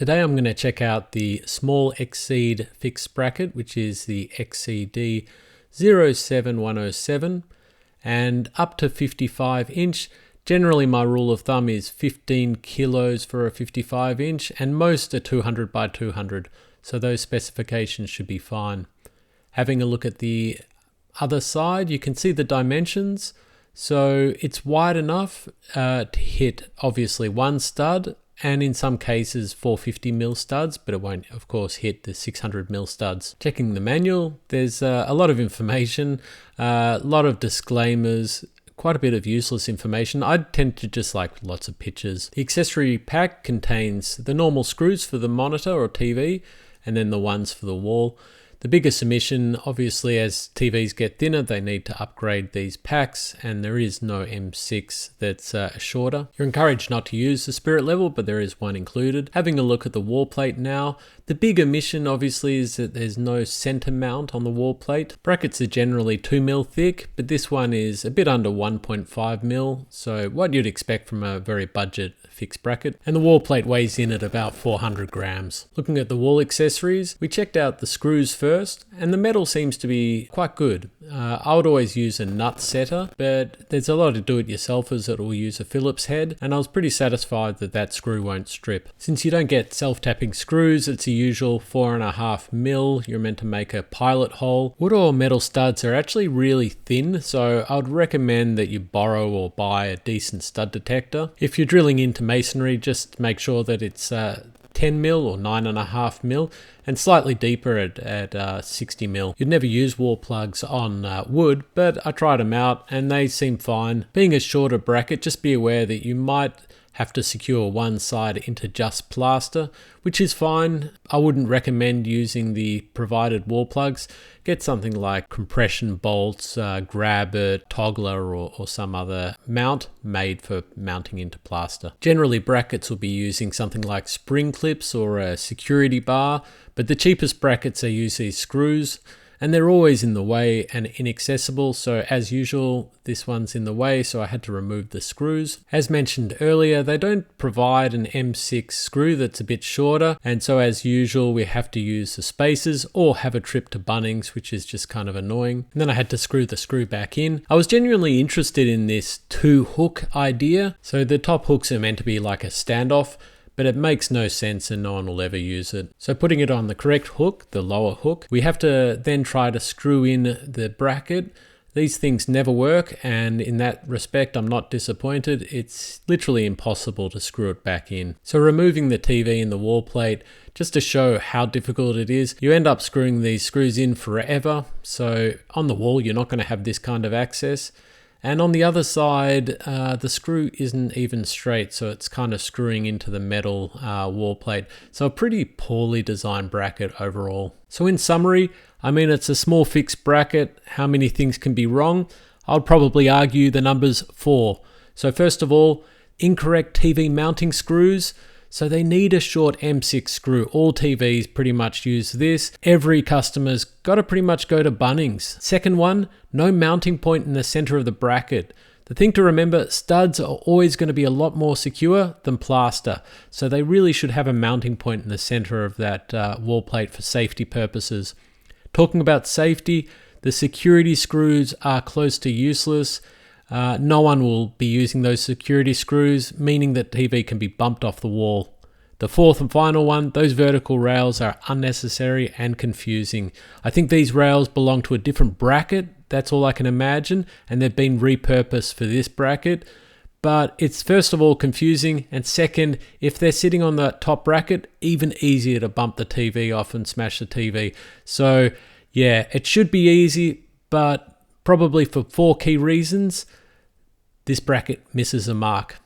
Today I'm going to check out the small Exceed fixed bracket, which is the XCD07107, and up to 55 inch. Generally my rule of thumb is 15 kilos for a 55 inch, and most are 200 by 200, so those specifications should be fine. Having a look at the other side, you can see the dimensions. So it's wide enough to hit obviously one stud, and in some cases 450mm studs, but it won't of course hit the 600mm studs. Checking the manual, there's a lot of information, a lot of disclaimers, quite a bit of useless information. I tend to just like lots of pictures. The accessory pack contains the normal screws for the monitor or TV, and then the ones for the wall. The biggest omission, obviously, as TVs get thinner, they need to upgrade these packs, and there is no M6 that's shorter. You're encouraged not to use the spirit level, but there is one included. Having a look at the wall plate now, the big omission obviously is that there's no center mount on the wall plate. Brackets are generally 2mm thick, but this one is a bit under 1.5mm, so what you'd expect from a very budget fixed bracket. And the wall plate weighs in at about 400 grams. Looking at the wall accessories, we checked out the screws first, and the metal seems to be quite good. I would always use a nut setter, but there's a lot of do-it-yourselfers that will use a Phillips head, and I was pretty satisfied that that screw won't strip. Since you don't get self-tapping screws, it's a usual 4.5mm. You're meant to make a pilot hole. Wood or metal studs are actually really thin, so I would recommend that you borrow or buy a decent stud detector. If you're drilling into masonry, just make sure that it's 10mm or 9.5mm, and slightly deeper at 60mm. You'd never use wall plugs on wood, but I tried them out and they seem fine. Being a shorter bracket, just be aware that you might have to secure one side into just plaster, which is fine. I wouldn't recommend using the provided wall plugs. Get something like compression bolts, grab it, toggler, or some other mount made for mounting into plaster. Generally brackets will be using something like spring clips or a security bar, but the cheapest brackets are usually screws, and they're always in the way and inaccessible, so as usual this one's in the way, so I had to remove the screws. As mentioned earlier, they don't provide an M6 screw that's a bit shorter, and so as usual we have to use the spacers or have a trip to Bunnings, which is just kind of annoying. And then I had to screw the screw back in. I was genuinely interested in this 2-hook idea. So the top hooks are meant to be like a standoff, but it makes no sense and no one will ever use it. So putting it on the correct hook, the lower hook, we have to then try to screw in the bracket. These things never work, and in that respect I'm not disappointed. It's literally impossible to screw it back in. So removing the TV and the wall plate, just to show how difficult it is, you end up screwing these screws in forever. So on the wall you're not going to have this kind of access. And on the other side, the screw isn't even straight, so it's kind of screwing into the metal wall plate. So a pretty poorly designed bracket overall. So in summary, I mean, it's a small fixed bracket. How many things can be wrong? I'll probably argue the number's 4. So first of all, incorrect TV mounting screws. So they need a short M6 screw. All TVs pretty much use this. Every customer's got to pretty much go to Bunnings. Second one, no mounting point in the center of the bracket. The thing to remember, studs are always going to be a lot more secure than plaster. So they really should have a mounting point in the center of that wall plate for safety purposes. Talking about safety, the security screws are close to useless. No one will be using those security screws, meaning that TV can be bumped off the wall. The fourth and final one, those vertical rails are unnecessary and confusing. I think these rails belong to a different bracket, that's all I can imagine, and they've been repurposed for this bracket. But it's first of all confusing, and second, if they're sitting on the top bracket, even easier to bump the TV off and smash the TV. So yeah, it should be easy, but probably for 4 key reasons, this bracket misses the mark.